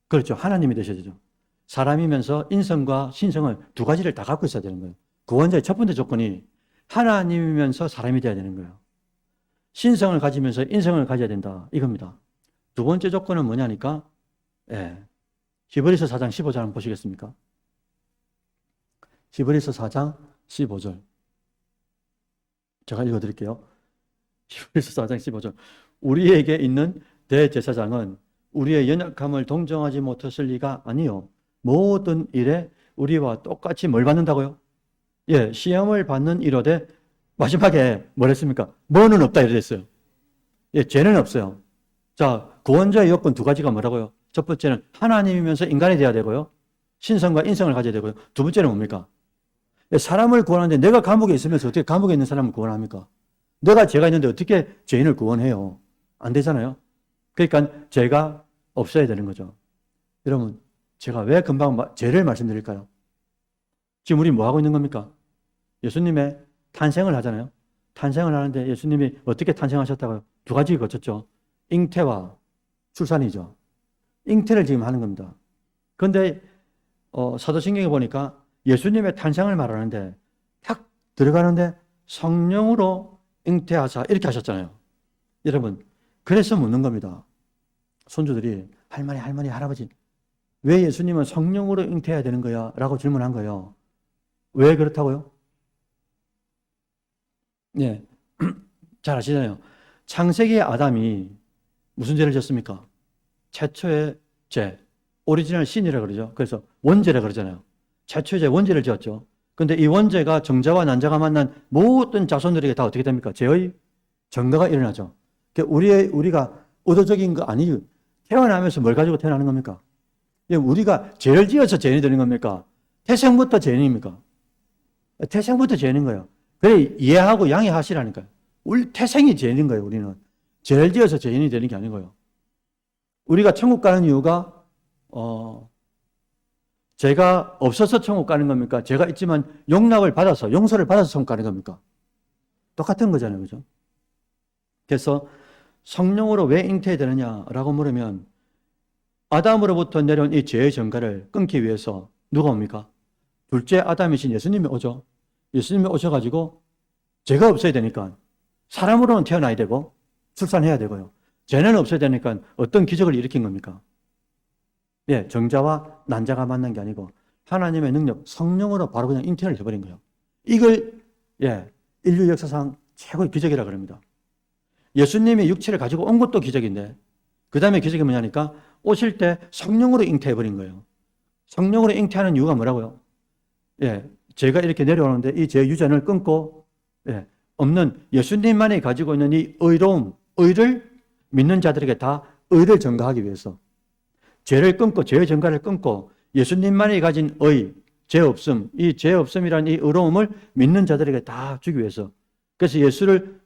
그렇죠. 하나님이 되셔야 되죠. 사람이면서 인성과 신성을 두 가지를 다 갖고 있어야 되는 거예요. 구원자의 첫 번째 조건이 하나님이면서 사람이 돼야 되는 거예요. 신성을 가지면서 인성을 가져야 된다. 이겁니다. 두 번째 조건은 뭐냐니까, 히브리서 4장 15절 한번 보시겠습니까? 히브리서 4장 15절. 제가 읽어드릴게요. 히브리서 4장 15절. 우리에게 있는 대제사장은 우리의 연약함을 동정하지 못했을 리가 아니요 모든 일에 우리와 똑같이 뭘 받는다고요? 예, 시험을 받는 이로되 마지막에 뭘 했습니까? 뭐는 없다 이랬어요. 예, 죄는 없어요. 자, 구원자의 요건 두 가지가 뭐라고요? 첫 번째는 하나님이면서 인간이 돼야 되고요. 신성과 인성을 가져야 되고요. 두 번째는 뭡니까? 예, 사람을 구원하는데 내가 감옥에 있으면서 어떻게 감옥에 있는 사람을 구원합니까? 내가 죄가 있는데 어떻게 죄인을 구원해요? 안 되잖아요. 그러니까 죄가 없어야 되는 거죠. 여러분, 제가 왜 금방 죄를 말씀드릴까요? 지금 우리 뭐 하고 있는 겁니까? 예수님의 탄생을 하잖아요. 탄생을 하는데 예수님이 어떻게 탄생하셨다고요? 두 가지 거쳤죠. 잉태와 출산이죠. 잉태를 지금 하는 겁니다. 그런데 사도신경에 보니까 예수님의 탄생을 말하는데 탁 들어가는데 성령으로 잉태하사 이렇게 하셨잖아요. 여러분, 그래서 묻는 겁니다. 손주들이 할머니, 할아버지 왜 예수님은 성령으로 잉태해야 되는 거야? 라고 질문한 거예요. 왜 그렇다고요? 네, 잘 아시잖아요. 창세기의 아담이 무슨 죄를 졌습니까? 최초의 죄, 오리지널 신이라고 그러죠. 그래서 원죄라고 그러잖아요. 최초의 죄, 원죄를 지었죠. 근데 이 원죄가 정자와 난자가 만난 모든 자손들에게 다 어떻게 됩니까? 죄의 전가가 일어나죠. 우리가 의도적인 거 아니에요. 태어나면서 뭘 가지고 태어나는 겁니까? 우리가 죄를 지어서 죄인이 되는 겁니까? 태생부터 죄인입니까? 태생부터 죄인인 거예요. 그래, 이해하고 양해하시라니까요. 우리 태생이 죄인인 거예요, 우리는. 죄를 지어서 죄인이 되는 게 아니고요. 우리가 천국 가는 이유가, 죄가 없어서 천국 가는 겁니까? 죄가 있지만 용서를 받아서 천국 가는 겁니까? 똑같은 거잖아요, 그죠? 그래서 성령으로 왜 잉태해야 되느냐라고 물으면 아담으로부터 내려온 이 죄의 전가를 끊기 위해서 누가 옵니까? 둘째 아담이신 예수님이 오죠. 예수님이 오셔가지고 죄가 없어야 되니까 사람으로는 태어나야 되고 출산해야 되고요. 죄는 없어야 되니까 어떤 기적을 일으킨 겁니까? 예, 정자와 난자가 만난 게 아니고 하나님의 능력, 성령으로 바로 그냥 잉태를 해버린 거예요. 이걸 인류 역사상 최고의 기적이라 그럽니다. 예수님이 육체를 가지고 온 것도 기적인데 그 다음에 기적이 뭐냐니까 오실 때 성령으로 잉태해버린 거예요. 성령으로 잉태하는 이유가 뭐라고요? 죄가 이렇게 내려오는데 이 죄 유전을 끊고 없는 예수님만이 가지고 있는 이 의로움, 의를 믿는 자들에게 다 의를 전가하기 위해서 죄를 끊고 죄의 전가를 끊고 예수님만이 가진 의, 죄 없음, 이 죄 없음이라는 이 의로움을 믿는 자들에게 다 주기 위해서 그래서 예수를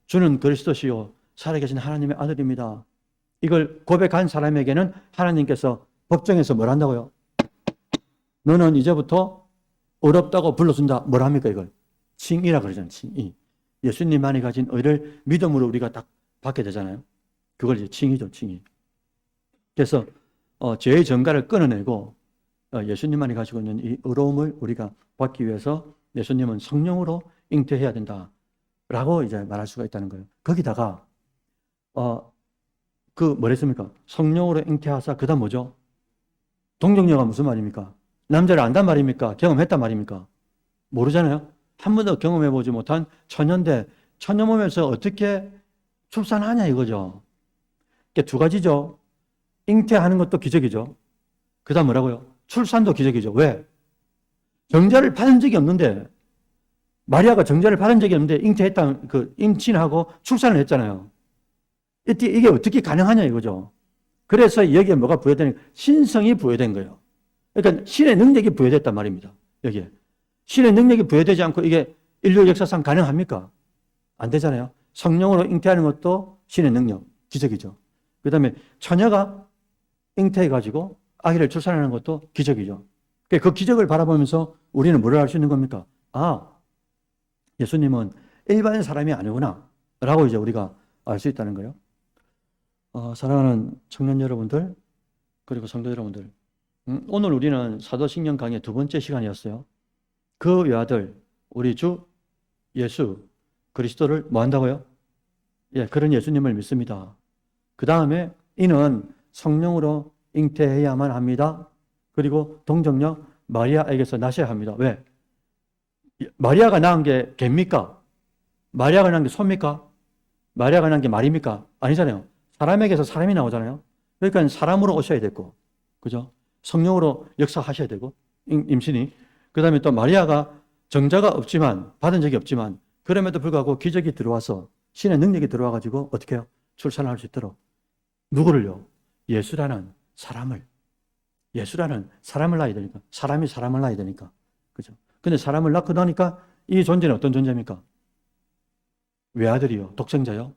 주는 그리스도시요 살아계신 하나님의 아들입니다. 이걸 고백한 사람에게는 하나님께서 법정에서 뭘 한다고요? 너는 이제부터 어렵다고 불러준다. 뭘 합니까 이걸? 칭의라 그러잖아요. 칭의. 예수님만이 가진 의를 믿음으로 우리가 딱 받게 되잖아요. 그걸 이제 칭의죠. 칭의. 그래서 죄의 전가를 끊어내고 예수님만이 가지고 있는 이 의로움을 우리가 받기 위해서 예수님은 성령으로 잉태해야 된다라고 이제 말할 수가 있다는 거예요. 거기다가 뭐랬습니까? 성령으로 잉태하사 그다음 뭐죠? 동정녀가 무슨 말입니까? 남자를 안단 말입니까? 경험했단 말입니까? 모르잖아요. 한 번도 경험해보지 못한 처녀인데 처녀 몸에서 어떻게 출산하냐 이거죠. 두 가지죠. 잉태하는 것도 기적이죠. 그 다음 뭐라고요? 출산도 기적이죠. 왜? 정자를 받은 적이 없는데 마리아가 정자를 받은 적이 없는데 임신하고 출산을 했잖아요. 이게 어떻게 가능하냐 이거죠. 그래서 여기에 뭐가 부여되는 신성이 부여된 거예요. 그러니까 신의 능력이 부여됐단 말입니다. 여기에. 신의 능력이 부여되지 않고 이게 인류 역사상 가능합니까? 안 되잖아요. 성령으로 잉태하는 것도 신의 능력, 기적이죠. 그 다음에 처녀가 잉태해가지고 아기를 출산하는 것도 기적이죠. 그 기적을 바라보면서 우리는 뭘 알 수 있는 겁니까? 예수님은 일반 사람이 아니구나 라고 이제 우리가 알 수 있다는 거예요. 사랑하는 청년 여러분들 그리고 성도 여러분들, 오늘 우리는 사도신경 강의 두 번째 시간이었어요. 그 외아들 우리 주 예수 그리스도를 뭐 한다고요? 그런 예수님을 믿습니다. 그 다음에 이는 성령으로 잉태해야만 합니다. 그리고 동정녀 마리아에게서 나셔야 합니다. 왜? 마리아가 낳은 게 개입니까? 마리아가 낳은 게 소입니까? 마리아가 낳은 게 말입니까? 아니잖아요. 사람에게서 사람이 나오잖아요. 그러니까 사람으로 오셔야 되고, 그죠? 성령으로 역사하셔야 되고, 임신이. 그 다음에 또 마리아가 정자가 없지만, 받은 적이 없지만, 그럼에도 불구하고 기적이 들어와서 신의 능력이 들어와가지고 어떻게 해요? 출산을 할 수 있도록. 누구를요? 예수라는 사람을 낳아야 되니까. 사람이 사람을 낳아야 되니까. 그죠? 근데 사람을 낳고 나니까 이 존재는 어떤 존재입니까? 외아들이요? 독생자요?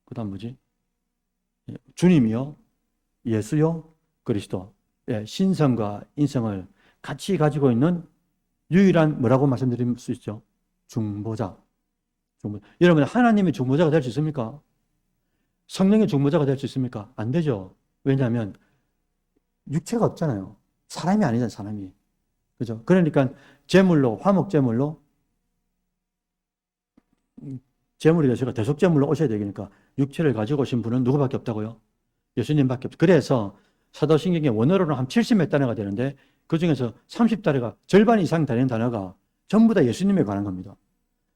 그 다음 뭐지? 주님이요? 예수요? 그리스도. 예, 신성과 인성을 같이 가지고 있는 유일한 뭐라고 말씀드릴 수 있죠? 중보자. 여러분, 하나님이 중보자가 될 수 있습니까? 성령의 중보자가 될 수 있습니까? 안 되죠. 왜냐하면 육체가 없잖아요. 사람이 아니잖아요, 사람이. 그죠? 그러니까 제물로, 화목 제물로, 제물이 되시고 대속 제물로 오셔야 되니까 육체를 가지고 오신 분은 누구밖에 없다고요? 예수님밖에 없어요. 그래서 사도신경에 원어로는 한 70몇 단어가 되는데 그 중에서 30단어가 절반 이상 되는 단어가 전부 다 예수님에 관한 겁니다.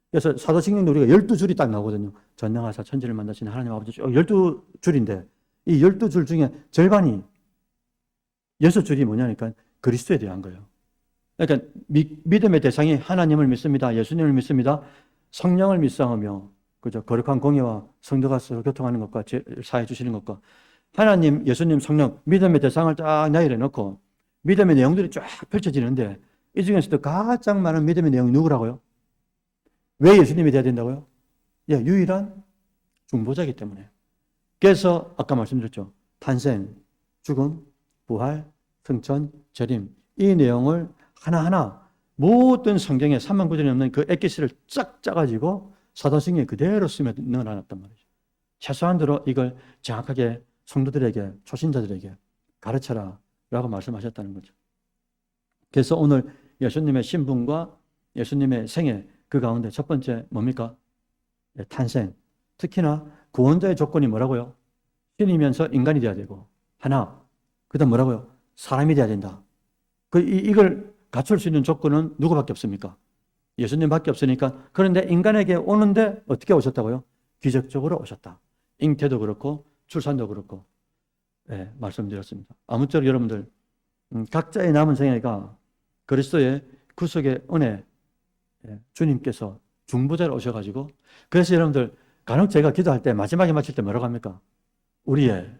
그래서 사도신경도 우리가 12줄이 딱 나오거든요. 전능하사 천지를 만드신 하나님 아버지 12줄인데 이 12줄 중에 절반이 6줄이 뭐냐니까 그리스도에 대한 거예요. 그러니까 믿음의 대상이 하나님을 믿습니다. 예수님을 믿습니다. 성령을 믿사하며 그죠? 거룩한 공예와 성도가 서로 교통하는 것과 사해 주시는 것과 하나님, 예수님, 성령 믿음의 대상을 딱 나열해 놓고 믿음의 내용들이 쫙 펼쳐지는데 이 중에서도 가장 많은 믿음의 내용이 누구라고요? 왜 예수님이 돼야 된다고요? 예, 유일한 중보자이기 때문에. 그래서 아까 말씀드렸죠. 탄생, 죽음, 부활, 승천, 재림 이 내용을 하나하나 모든 성경에 3만 구절이 넘는 그 엑기스를 쫙 짜가지고 사도신경에 그대로 쓰며 넣어놨단 말이죠. 최소한대로 이걸 정확하게 성도들에게, 초신자들에게 가르쳐라 라고 말씀하셨다는 거죠. 그래서 오늘 예수님의 신분과 예수님의 생애 그 가운데 첫 번째 뭡니까? 탄생. 특히나 구원자의 조건이 뭐라고요? 신이면서 인간이 돼야 되고 하나. 그 다음 뭐라고요? 사람이 돼야 된다. 이걸 갖출 수 있는 조건은 누구밖에 없습니까? 예수님밖에 없으니까. 그런데 인간에게 오는데 어떻게 오셨다고요? 기적적으로 오셨다. 잉태도 그렇고 출산도 그렇고. 네, 말씀드렸습니다. 아무쪼록 여러분들 각자의 남은 생애가 그리스도의 구속의 은혜 주님께서 중보자로 오셔가지고 그래서 여러분들 간혹 제가 기도할 때 마지막에 마칠 때 뭐라고 합니까? 우리의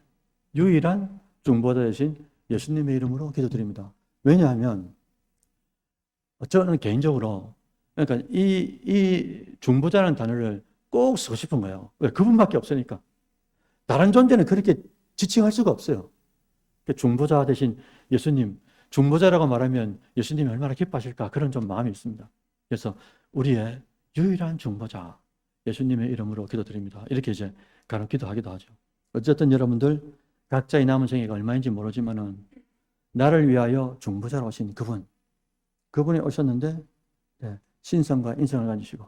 유일한 중보자 되신 예수님의 이름으로 기도드립니다. 왜냐하면 저는 개인적으로 그러니까 이 중보자라는 단어를 꼭 쓰고 싶은 거예요. 왜? 그분밖에 없으니까. 다른 존재는 그렇게 지칭할 수가 없어요. 중보자 대신 예수님, 중보자라고 말하면 예수님이 얼마나 기뻐하실까 그런 좀 마음이 있습니다. 그래서 우리의 유일한 중보자 예수님의 이름으로 기도드립니다. 이렇게 이제 간혹 기도하기도 하죠. 어쨌든 여러분들 각자의 남은 생애가 얼마인지 모르지만은 나를 위하여 중보자로 오신 그분이 오셨는데 신성과 인성을 가지시고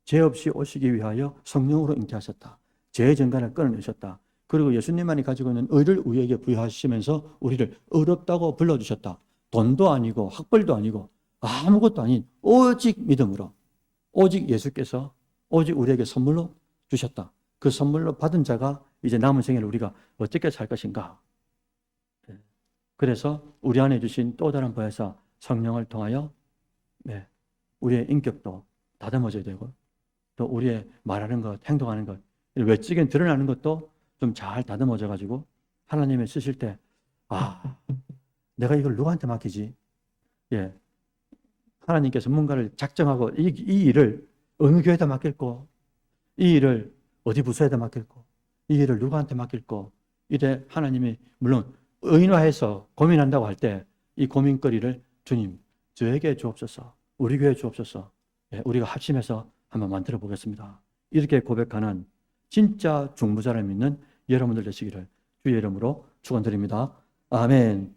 죄 없이 오시기 위하여 성령으로 잉태하셨다. 죄의 정관을 끊어내셨다. 그리고 예수님만이 가지고 있는 의를 우리에게 부여하시면서 우리를 의롭다고 불러주셨다. 돈도 아니고 학벌도 아니고 아무것도 아닌 오직 믿음으로 오직 예수께서 오직 우리에게 선물로 주셨다. 그 선물로 받은 자가 이제 남은 생애를 우리가 어떻게 살 것인가. 그래서 우리 안에 주신 또 다른 보혜사 성령을 통하여 우리의 인격도 다듬어져야 되고 또 우리의 말하는 것, 행동하는 것, 외적인 드러나는 것도 좀 잘 다듬어져 가지고 하나님이 쓰실 때 내가 이걸 누구한테 맡기지? 하나님께서 뭔가를 작정하고 이 일을 어느 교회에다 맡길고 이 일을 어디 부서에다 맡길고 이 일을 누구한테 맡길고 이래 하나님이 물론 의인화해서 고민한다고 할 때 이 고민거리를 주님 저에게 주옵소서 우리 교회에 주옵소서 우리가 합심해서 한번 만들어 보겠습니다. 이렇게 고백하는 진짜 중보자를 믿는 여러분들 되시기를 주의 이름으로 축원드립니다. 아멘.